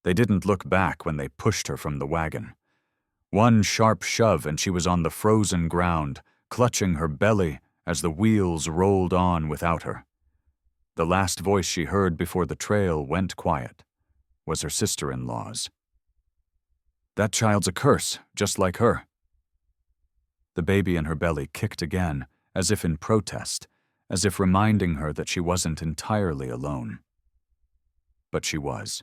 They didn't look back when they pushed her from the wagon. One sharp shove and she was on the frozen ground, clutching her belly as the wheels rolled on without her. The last voice she heard before the trail went quiet was her sister-in-law's. "That child's a curse, just like her." The baby in her belly kicked again, as if in protest, as if reminding her that she wasn't entirely alone. But she was,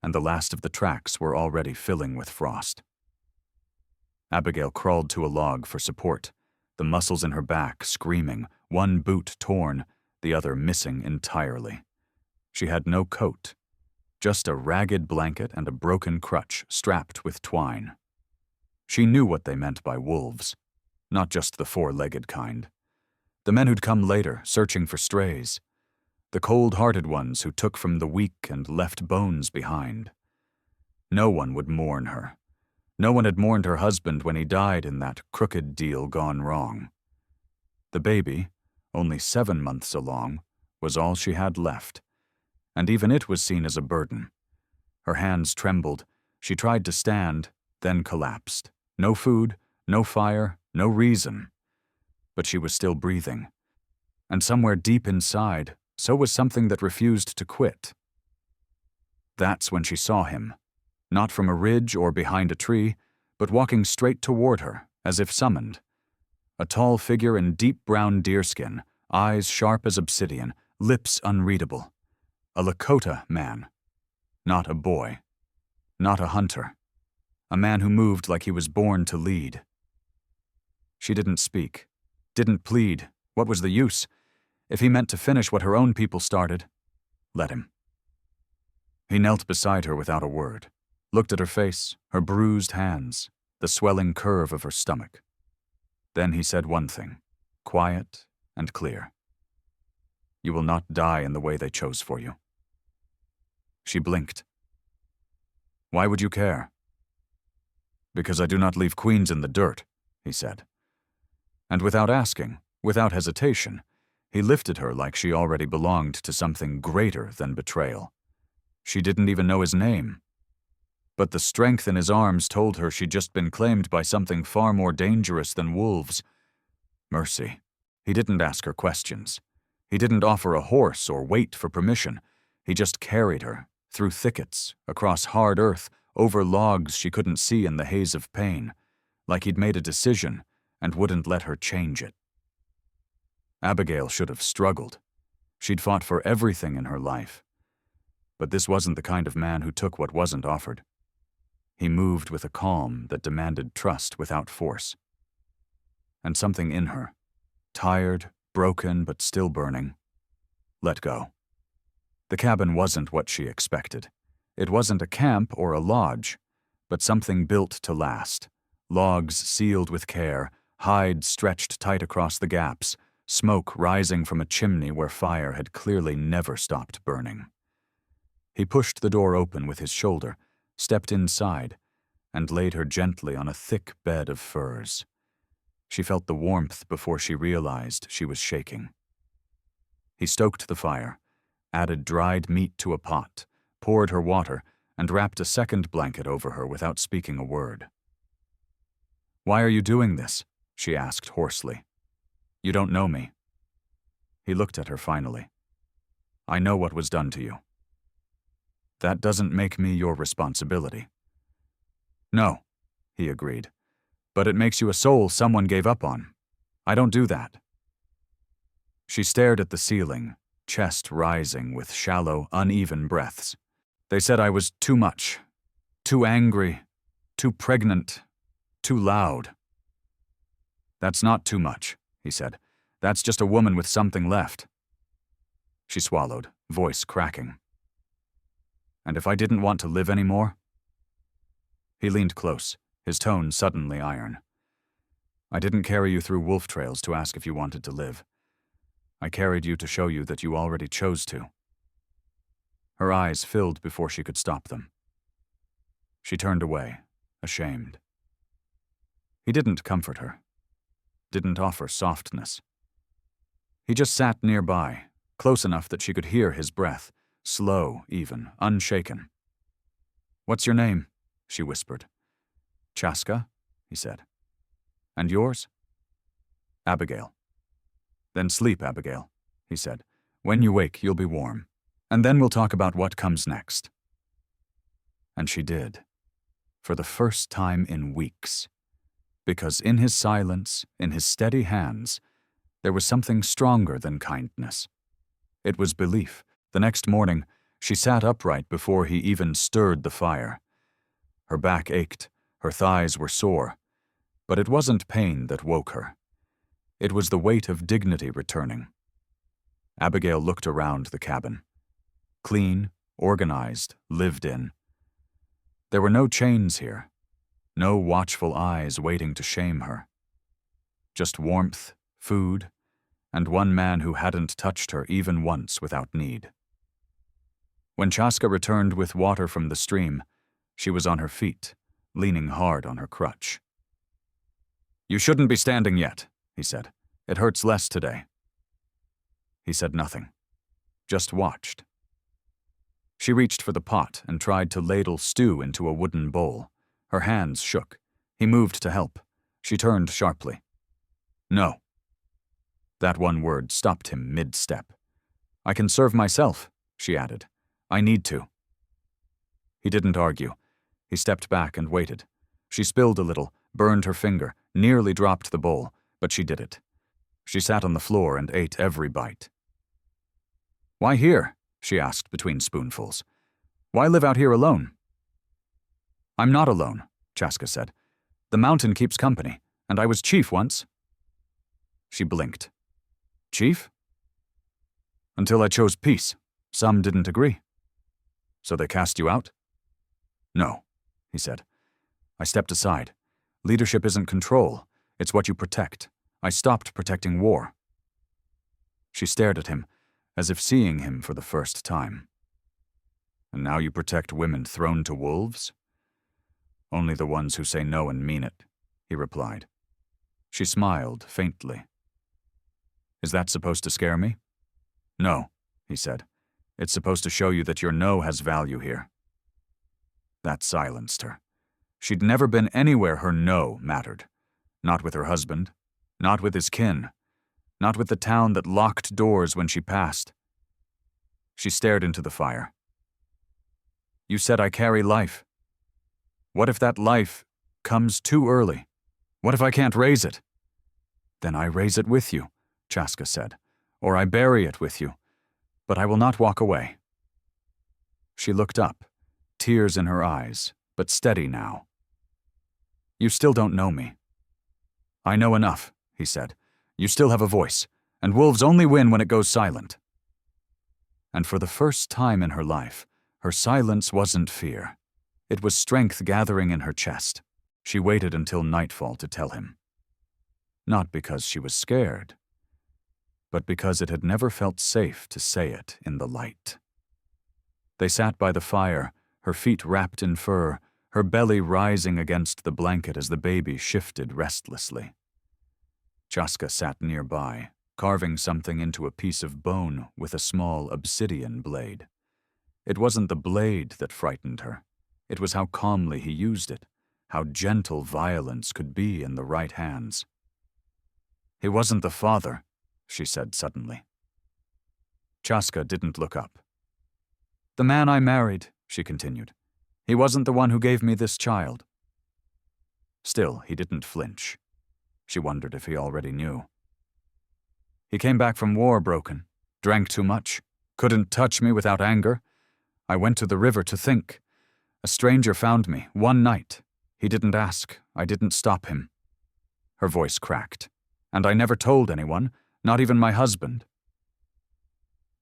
and the last of the tracks were already filling with frost. Abigail crawled to a log for support, the muscles in her back screaming, one boot torn, the other missing entirely. She had no coat, just a ragged blanket and a broken crutch strapped with twine. She knew what they meant by wolves, not just the four-legged kind. The men who'd come later, searching for strays. The cold-hearted ones who took from the weak and left bones behind. No one would mourn her. No one had mourned her husband when he died in that crooked deal gone wrong. The baby, only 7 months along, was all she had left, and even it was seen as a burden. Her hands trembled. She tried to stand, then collapsed. No food, no fire, no reason. But she was still breathing. And somewhere deep inside, so was something that refused to quit. That's when she saw him, not from a ridge or behind a tree, but walking straight toward her, as if summoned. A tall figure in deep brown deerskin, eyes sharp as obsidian, lips unreadable. A Lakota man. Not a boy. Not a hunter. A man who moved like he was born to lead. She didn't speak. Didn't plead. What was the use? If he meant to finish what her own people started, let him. He knelt beside her without a word, looked at her face, her bruised hands, the swelling curve of her stomach. Then he said one thing, quiet and clear. "You will not die in the way they chose for you." She blinked. "Why would you care?" "Because I do not leave queens in the dirt," he said. And without asking, without hesitation, he lifted her like she already belonged to something greater than betrayal. She didn't even know his name. But the strength in his arms told her she'd just been claimed by something far more dangerous than wolves. Mercy. He didn't ask her questions. He didn't offer a horse or wait for permission. He just carried her, through thickets, across hard earth, over logs she couldn't see in the haze of pain, like he'd made a decision and wouldn't let her change it. Abigail should have struggled. She'd fought for everything in her life. But this wasn't the kind of man who took what wasn't offered. He moved with a calm that demanded trust without force. And something in her, tired, broken but still burning, let go. The cabin wasn't what she expected. It wasn't a camp or a lodge, but something built to last. Logs sealed with care, hide stretched tight across the gaps, smoke rising from a chimney where fire had clearly never stopped burning. He pushed the door open with his shoulder, stepped inside, and laid her gently on a thick bed of furs. She felt the warmth before she realized she was shaking. He stoked the fire, added dried meat to a pot, poured her water, and wrapped a second blanket over her without speaking a word. "Why are you doing this?" she asked hoarsely. "You don't know me." He looked at her finally. "I know what was done to you." "That doesn't make me your responsibility." "No," he agreed, "but it makes you a soul someone gave up on. I don't do that." She stared at the ceiling, chest rising with shallow, uneven breaths. "They said I was too much, too angry, too pregnant, too loud." "That's not too much," he said. "That's just a woman with something left." She swallowed, voice cracking. "And if I didn't want to live anymore?" He leaned close, his tone suddenly iron. "I didn't carry you through wolf trails to ask if you wanted to live. I carried you to show you that you already chose to." Her eyes filled before she could stop them. She turned away, ashamed. He didn't comfort her, didn't offer softness. He just sat nearby, close enough that she could hear his breath, slow even, unshaken. What's your name? She whispered. Chaska, he said. And yours? Abigail. Then sleep, Abigail, he said. When you wake, you'll be warm. And then we'll talk about what comes next. And she did, for the first time in weeks. Because in his silence, in his steady hands, there was something stronger than kindness. It was belief. The next morning, she sat upright before he even stirred the fire. Her back ached, her thighs were sore, but it wasn't pain that woke her. It was the weight of dignity returning. Abigail looked around the cabin. Clean, organized, lived in. There were no chains here, no watchful eyes waiting to shame her. Just warmth, food, and one man who hadn't touched her even once without need. When Chaska returned with water from the stream, she was on her feet, leaning hard on her crutch. You shouldn't be standing yet, he said. It hurts less today. He said nothing, just watched. She reached for the pot and tried to ladle stew into a wooden bowl. Her hands shook. He moved to help. She turned sharply. No. That one word stopped him mid-step. I can serve myself, she added. I need to. He didn't argue. He stepped back and waited. She spilled a little, burned her finger, nearly dropped the bowl, but she did it. She sat on the floor and ate every bite. Why here? She asked between spoonfuls. Why live out here alone? I'm not alone, Chaska said. The mountain keeps company, and I was chief once. She blinked. Chief? Until I chose peace. Some didn't agree. So they cast you out? No, he said. I stepped aside. Leadership isn't control. It's what you protect. I stopped protecting war. She stared at him, as if seeing him for the first time. And now you protect women thrown to wolves? Only the ones who say no and mean it, he replied. She smiled faintly. Is that supposed to scare me? No, he said. It's supposed to show you that your no has value here. That silenced her. She'd never been anywhere her no mattered. Not with her husband, not with his kin, not with the town that locked doors when she passed. She stared into the fire. You said I carry life. What if that life comes too early? What if I can't raise it? Then I raise it with you, Chaska said, or I bury it with you, but I will not walk away. She looked up, tears in her eyes, but steady now. You still don't know me. I know enough, he said. You still have a voice, and wolves only win when it goes silent. And for the first time in her life, her silence wasn't fear. It was strength gathering in her chest. She waited until nightfall to tell him. Not because she was scared, but because it had never felt safe to say it in the light. They sat by the fire, her feet wrapped in fur, her belly rising against the blanket as the baby shifted restlessly. Chaska sat nearby, carving something into a piece of bone with a small obsidian blade. It wasn't the blade that frightened her. It was how calmly he used it, how gentle violence could be in the right hands. He wasn't the father, she said suddenly. Chaska didn't look up. The man I married, she continued. He wasn't the one who gave me this child. Still, he didn't flinch. She wondered if he already knew. He came back from war broken, drank too much, couldn't touch me without anger. I went to the river to think. A stranger found me, one night. He didn't ask. I didn't stop him. Her voice cracked. And I never told anyone, not even my husband.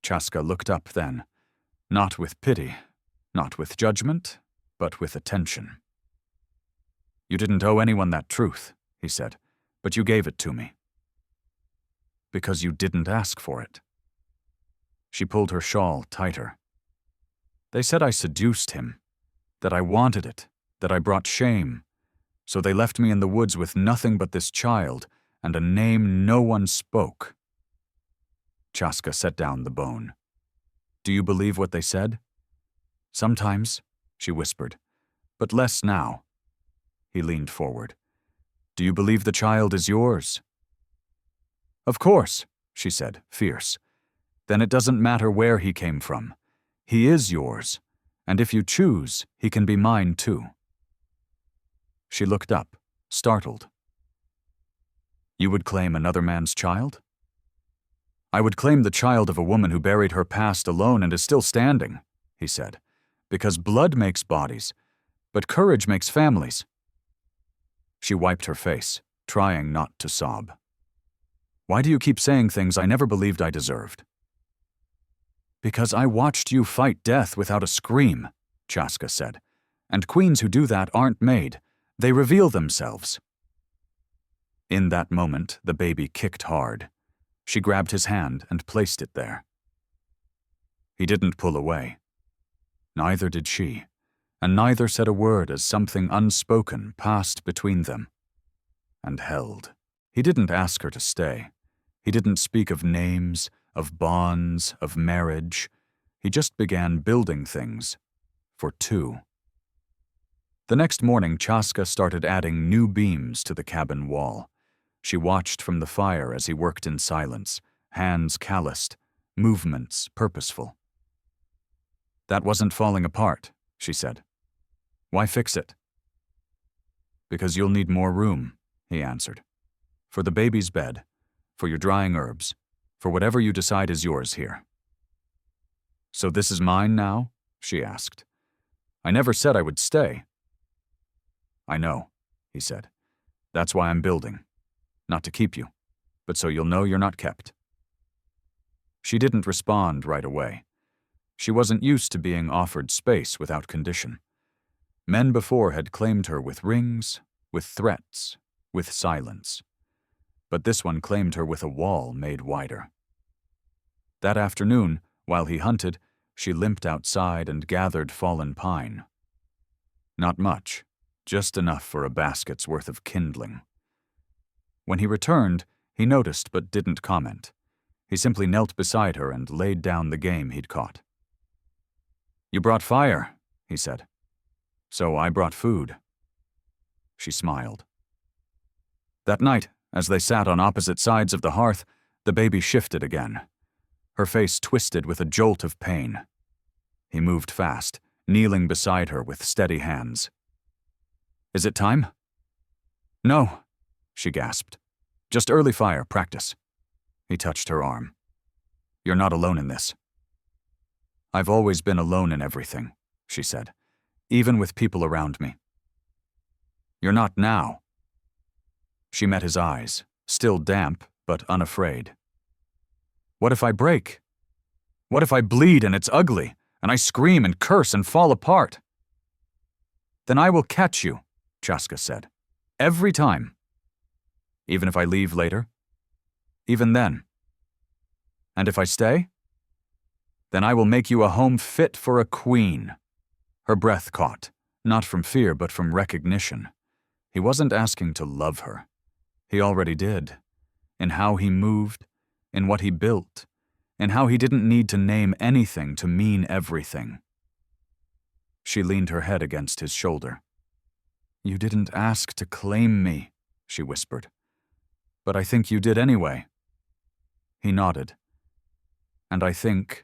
Chaska looked up then, not with pity, not with judgment, but with attention. You didn't owe anyone that truth, he said, but you gave it to me. Because you didn't ask for it. She pulled her shawl tighter. They said I seduced him, that I wanted it, that I brought shame, so they left me in the woods with nothing but this child and a name no one spoke. Chaska set down the bone. Do you believe what they said? Sometimes, she whispered, but less now. He leaned forward. Do you believe the child is yours? Of course, she said, fierce. Then it doesn't matter where he came from. He is yours, and if you choose, he can be mine too. She looked up, startled. You would claim another man's child? I would claim the child of a woman who buried her past alone and is still standing, he said, because blood makes bodies, but courage makes families. She wiped her face, trying not to sob. Why do you keep saying things I never believed I deserved? Because I watched you fight death without a scream, Chaska said, and queens who do that aren't made. They reveal themselves. In that moment, the baby kicked hard. She grabbed his hand and placed it there. He didn't pull away. Neither did she, and neither said a word as something unspoken passed between them and held. He didn't ask her to stay. He didn't speak of names, of bonds, of marriage. He just began building things for two. The next morning, Chaska started adding new beams to the cabin wall. She watched from the fire as he worked in silence, hands calloused, movements purposeful. That wasn't falling apart, she said. Why fix it? Because you'll need more room, he answered. For the baby's bed, for your drying herbs, for whatever you decide is yours here. So this is mine now? She asked. I never said I would stay. I know, he said. That's why I'm building. Not to keep you, but so you'll know you're not kept. She didn't respond right away. She wasn't used to being offered space without condition. Men before had claimed her with rings, with threats, with silence. But this one claimed her with a wall made wider. That afternoon, while he hunted, she limped outside and gathered fallen pine. Not much, just enough for a basket's worth of kindling. When he returned, he noticed but didn't comment. He simply knelt beside her and laid down the game he'd caught. You brought fire, he said. So I brought food. She smiled. That night, as they sat on opposite sides of the hearth, the baby shifted again. Her face twisted with a jolt of pain. He moved fast, kneeling beside her with steady hands. Is it time? No, she gasped. Just early fire, practice. He touched her arm. You're not alone in this. I've always been alone in everything, she said, even with people around me. You're not now. She met his eyes, still damp but unafraid. What if I break? What if I bleed and it's ugly, and I scream and curse and fall apart? Then I will catch you, Chaska said. Every time. Even if I leave later? Even then. And if I stay? Then I will make you a home fit for a queen. Her breath caught, not from fear but from recognition. He wasn't asking to love her. He already did. In how he moved, in what he built, in how he didn't need to name anything to mean everything. She leaned her head against his shoulder. You didn't ask to claim me, she whispered. But I think you did anyway. He nodded. And I think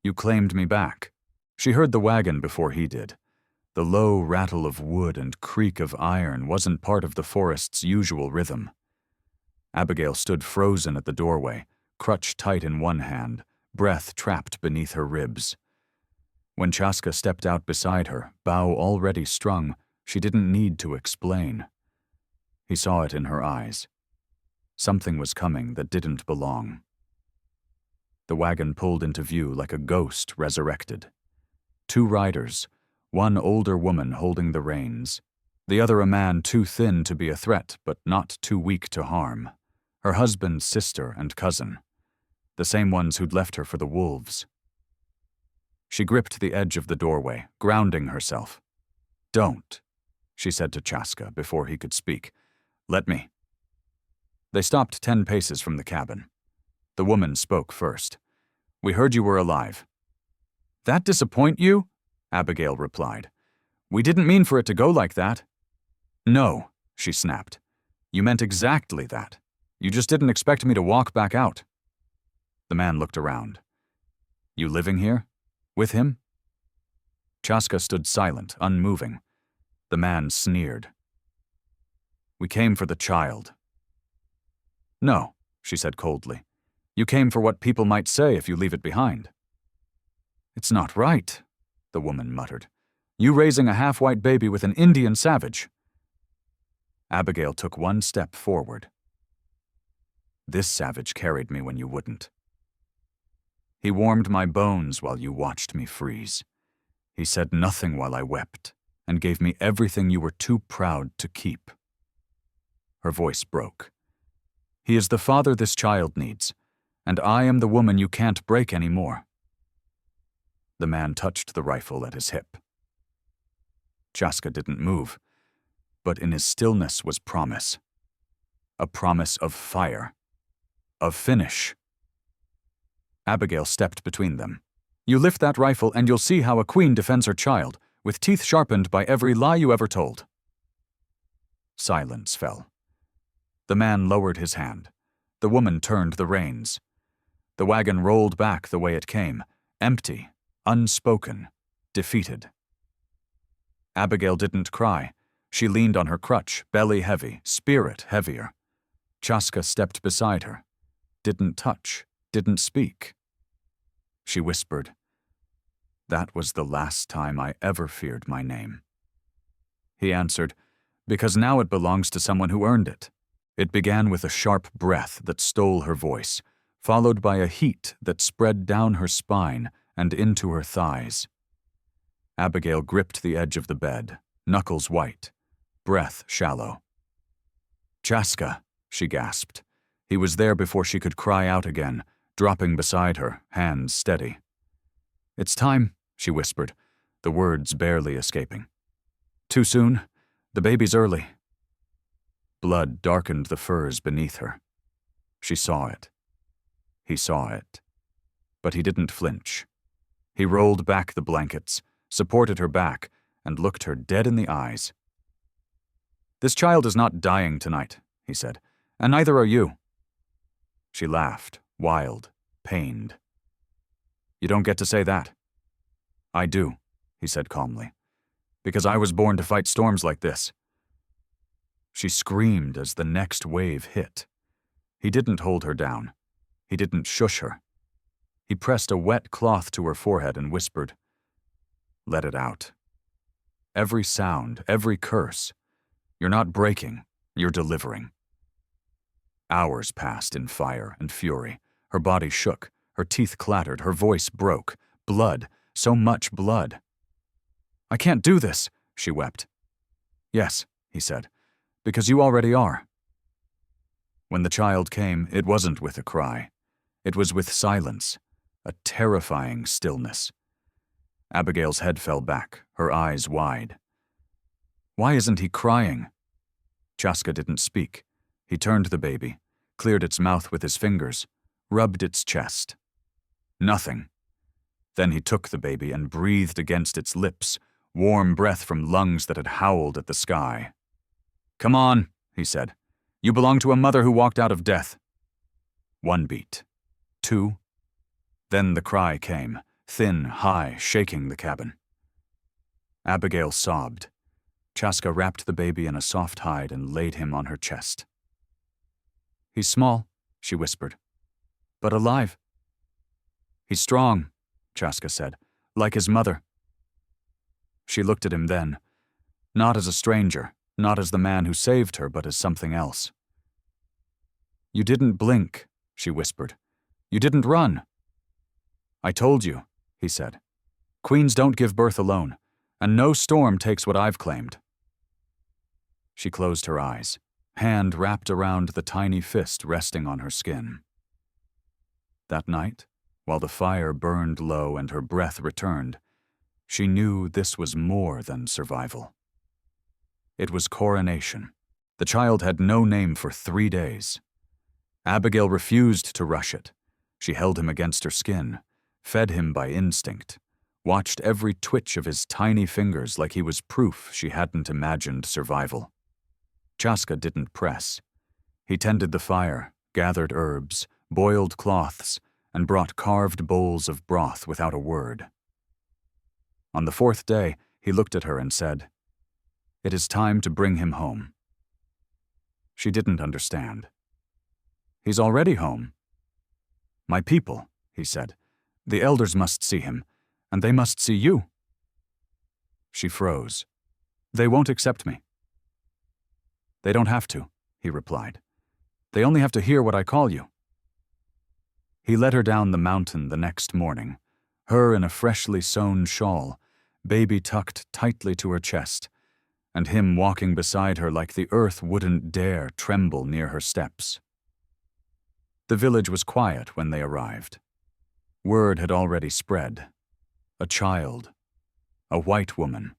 you claimed me back. She heard the wagon before he did. The low rattle of wood and creak of iron wasn't part of the forest's usual rhythm. Abigail stood frozen at the doorway, crutch tight in one hand, breath trapped beneath her ribs. When Chaska stepped out beside her, bow already strung, she didn't need to explain. He saw it in her eyes. Something was coming that didn't belong. The wagon pulled into view like a ghost resurrected. 2 riders, one older woman holding the reins, the other a man too thin to be a threat but not too weak to harm. Her husband's sister and cousin, the same ones who'd left her for the wolves. She gripped the edge of the doorway, grounding herself. Don't, she said to Chaska before he could speak. Let me. They stopped 10 paces from the cabin. The woman spoke first. We heard you were alive. That disappoint you? Abigail replied. We didn't mean for it to go like that." "No," she snapped. "You meant exactly that. You just didn't expect me to walk back out." The man looked around. "You living here? With him?" Chaska stood silent, unmoving. The man sneered. "We came for the child." "No," she said coldly. "You came for what people might say if you leave it behind." "It's not right," the woman muttered. "You raising a half-white baby with an Indian savage." Abigail took one step forward. "This savage carried me when you wouldn't. He warmed my bones while you watched me freeze. He said nothing while I wept, and gave me everything you were too proud to keep." Her voice broke. "He is the father this child needs, and I am the woman you can't break anymore." The man touched the rifle at his hip. Chaska didn't move, but in his stillness was promise. A promise of fire. Of finish. Abigail stepped between them. "You lift that rifle and you'll see how a queen defends her child, with teeth sharpened by every lie you ever told." Silence fell. The man lowered his hand. The woman turned the reins. The wagon rolled back the way it came, empty, unspoken, defeated. Abigail didn't cry. She leaned on her crutch, belly heavy, spirit heavier. Chaska stepped beside her. Didn't touch, didn't speak. She whispered, "That was the last time I ever feared my name." He answered, "Because now it belongs to someone who earned it." It began with a sharp breath that stole her voice, followed by a heat that spread down her spine and into her thighs. Abigail gripped the edge of the bed, knuckles white, breath shallow. "Chaska," she gasped. He was there before she could cry out again, dropping beside her, hands steady. "It's time," she whispered, the words barely escaping. "Too soon? The baby's early." Blood darkened the furs beneath her. She saw it. He saw it. But he didn't flinch. He rolled back the blankets, supported her back, and looked her dead in the eyes. "This child is not dying tonight," he said, "and neither are you." She laughed, wild, pained. "You don't get to say that." "I do," he said calmly, "because I was born to fight storms like this." She screamed as the next wave hit. He didn't hold her down. He didn't shush her. He pressed a wet cloth to her forehead and whispered, "Let it out. Every sound, every curse. You're not breaking, you're delivering." Hours passed in fire and fury. Her body shook, her teeth clattered, her voice broke. Blood, so much blood. "I can't do this," she wept. "Yes," he said, "because you already are." When the child came, it wasn't with a cry. It was with silence, a terrifying stillness. Abigail's head fell back, her eyes wide. "Why isn't he crying?" Chaska didn't speak. He turned the baby, cleared its mouth with his fingers, rubbed its chest. Nothing. Then he took the baby and breathed against its lips, warm breath from lungs that had howled at the sky. "Come on," he said. "You belong to a mother who walked out of death." 1 beat. 2. Then the cry came, thin, high, shaking the cabin. Abigail sobbed. Chaska wrapped the baby in a soft hide and laid him on her chest. "He's small," she whispered, "but alive." "He's strong," Chaska said, "like his mother." She looked at him then, not as a stranger, not as the man who saved her, but as something else. "You didn't blink," she whispered. "You didn't run." "I told you," he said. "Queens don't give birth alone, and no storm takes what I've claimed." She closed her eyes, hand wrapped around the tiny fist resting on her skin. That night, while the fire burned low and her breath returned, she knew this was more than survival. It was coronation. The child had no name for 3 days. Abigail refused to rush it. She held him against her skin, fed him by instinct, watched every twitch of his tiny fingers like he was proof she hadn't imagined survival. Chaska didn't press. He tended the fire, gathered herbs, boiled cloths, and brought carved bowls of broth without a word. On the fourth day, he looked at her and said, "It is time to bring him home." She didn't understand. "He's already home." "My people," he said. "The elders must see him, and they must see you." She froze. "They won't accept me." "They don't have to," he replied. "They only have to hear what I call you." He led her down the mountain the next morning, her in a freshly sewn shawl, baby tucked tightly to her chest, and him walking beside her like the earth wouldn't dare tremble near her steps. The village was quiet when they arrived. Word had already spread. A child. A white woman.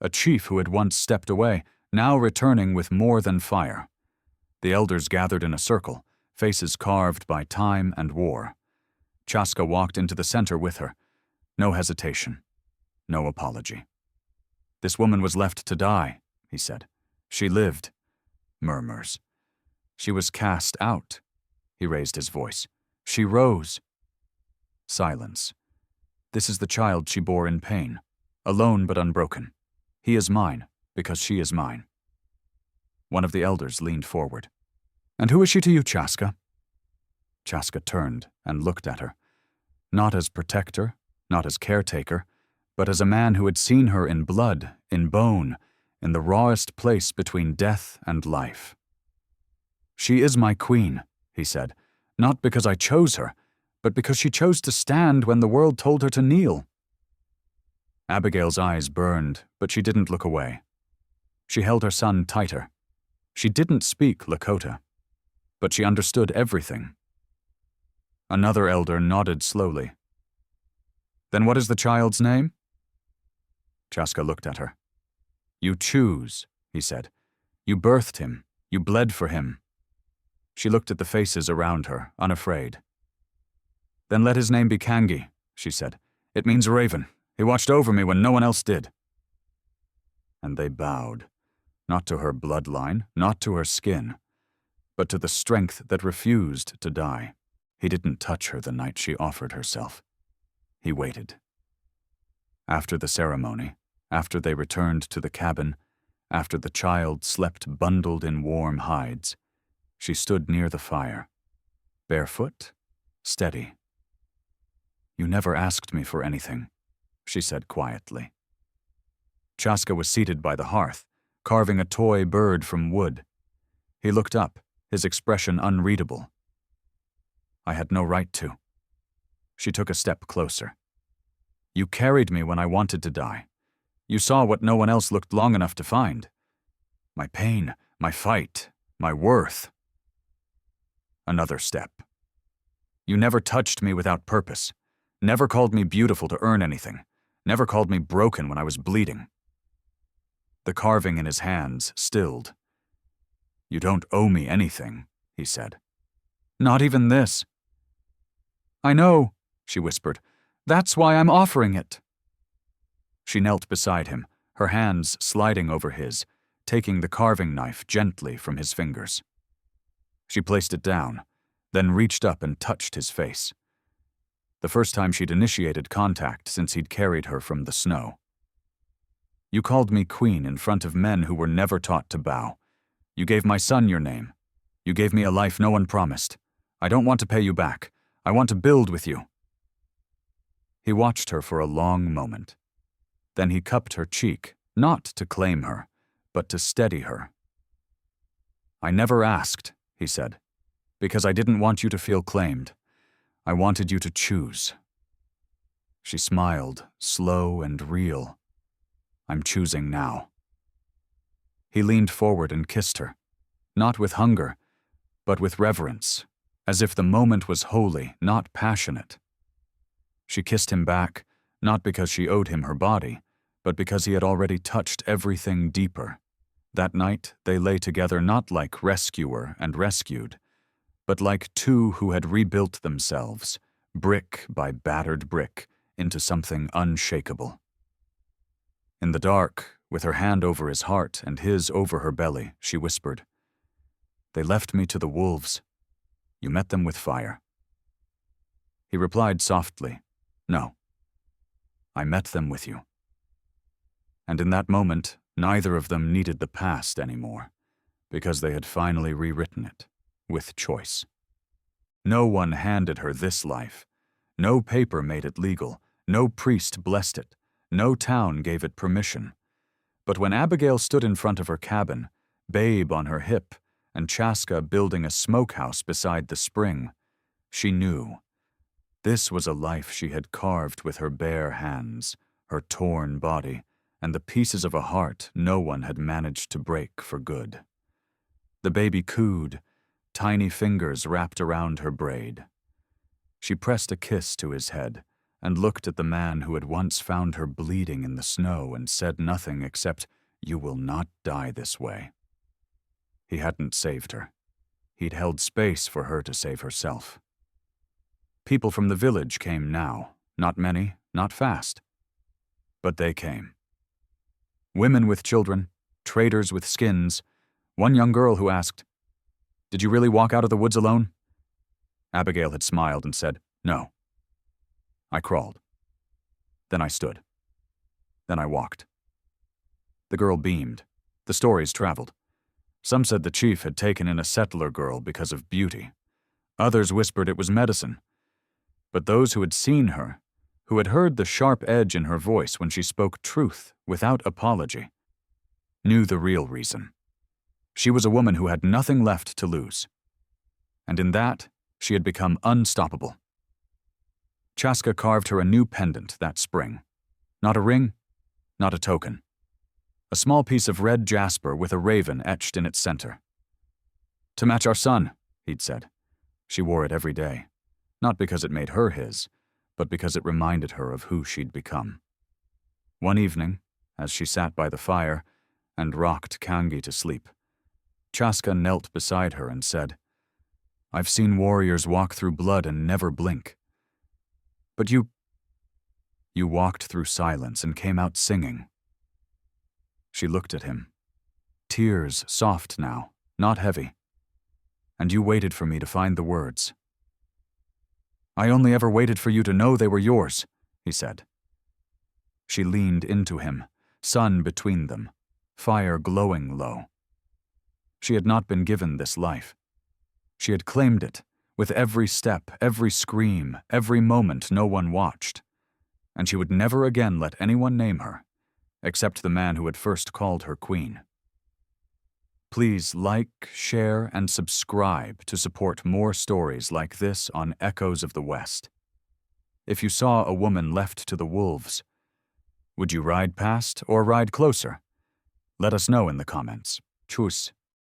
A chief who had once stepped away, now returning with more than fire. The elders gathered in a circle, faces carved by time and war. Chaska walked into the center with her. No hesitation. No apology. "This woman was left to die," he said. "She lived." Murmurs. "She was cast out." He raised his voice. "She rose." Silence. "This is the child she bore in pain, alone but unbroken. He is mine, because she is mine." One of the elders leaned forward. "And who is she to you, Chaska?" Chaska turned and looked at her, not as protector, not as caretaker, but as a man who had seen her in blood, in bone, in the rawest place between death and life. "She is my queen," he said, "not because I chose her, but because she chose to stand when the world told her to kneel." Abigail's eyes burned, but she didn't look away. She held her son tighter. She didn't speak Lakota, but she understood everything. Another elder nodded slowly. "Then what is the child's name?" Chaska looked at her. "You choose," he said. "You birthed him. You bled for him." She looked at the faces around her, unafraid. "Then let his name be Kangi," she said. "It means raven. He watched over me when no one else did." And they bowed, not to her bloodline, not to her skin, but to the strength that refused to die. He didn't touch her the night she offered herself. He waited. After the ceremony, after they returned to the cabin, after the child slept bundled in warm hides, she stood near the fire, barefoot, steady. "You never asked me for anything," she said quietly. Chaska was seated by the hearth, carving a toy bird from wood. He looked up, his expression unreadable. "I had no right to." She took a step closer. "You carried me when I wanted to die. You saw what no one else looked long enough to find. My pain, my fight, my worth." Another step. "You never touched me without purpose. Never called me beautiful to earn anything. Never called me broken when I was bleeding." The carving in his hands stilled. "You don't owe me anything," he said. "Not even this." "I know," she whispered. "That's why I'm offering it." She knelt beside him, her hands sliding over his, taking the carving knife gently from his fingers. She placed it down, then reached up and touched his face. The first time she'd initiated contact since he'd carried her from the snow. "You called me queen in front of men who were never taught to bow. You gave my son your name. You gave me a life no one promised. I don't want to pay you back. I want to build with you." He watched her for a long moment. Then he cupped her cheek, not to claim her, but to steady her. "I never asked," he said, "because I didn't want you to feel claimed. I wanted you to choose." She smiled, slow and real. "I'm choosing now." He leaned forward and kissed her, not with hunger, but with reverence, as if the moment was holy, not passionate. She kissed him back, not because she owed him her body, but because he had already touched everything deeper. That night they lay together not like rescuer and rescued, but like two who had rebuilt themselves, brick by battered brick, into something unshakable. In the dark, with her hand over his heart and his over her belly, she whispered, "They left me to the wolves. You met them with fire." He replied softly, "No. I met them with you." And in that moment, neither of them needed the past anymore, because they had finally rewritten it, with choice. No one handed her this life. No paper made it legal. No priest blessed it. No town gave it permission. But when Abigail stood in front of her cabin, Babe on her hip, and Chaska building a smokehouse beside the spring, she knew. This was a life she had carved with her bare hands, her torn body, and the pieces of a heart no one had managed to break for good. The baby cooed, tiny fingers wrapped around her braid. She pressed a kiss to his head and looked at the man who had once found her bleeding in the snow and said nothing except, "You will not die this way." He hadn't saved her. He'd held space for her to save herself. People from the village came now, not many, not fast. But they came. Women with children, traders with skins, one young girl who asked, "Did you really walk out of the woods alone?" Abigail had smiled and said, "No." I crawled. Then I stood. Then I walked. The girl beamed. The stories traveled. Some said the chief had taken in a settler girl because of beauty. Others whispered it was medicine. But those who had seen her, who had heard the sharp edge in her voice when she spoke truth without apology, knew the real reason. She was a woman who had nothing left to lose. And in that, she had become unstoppable. Chaska carved her a new pendant that spring. Not a ring, not a token. A small piece of red jasper with a raven etched in its center. "To match our son," he'd said. She wore it every day, not because it made her his, but because it reminded her of who she'd become. One evening, as she sat by the fire and rocked Kangi to sleep, Chaska knelt beside her and said, "I've seen warriors walk through blood and never blink. But you walked through silence and came out singing." She looked at him. Tears soft now, not heavy. "And you waited for me to find the words." "I only ever waited for you to know they were yours," he said. She leaned into him, sun between them, fire glowing low. She had not been given this life. She had claimed it, with every step, every scream, every moment no one watched. And she would never again let anyone name her, except the man who had first called her queen. Please like, share, and subscribe to support more stories like this on Echoes of the West. If you saw a woman left to the wolves, would you ride past or ride closer? Let us know in the comments. Tschüss.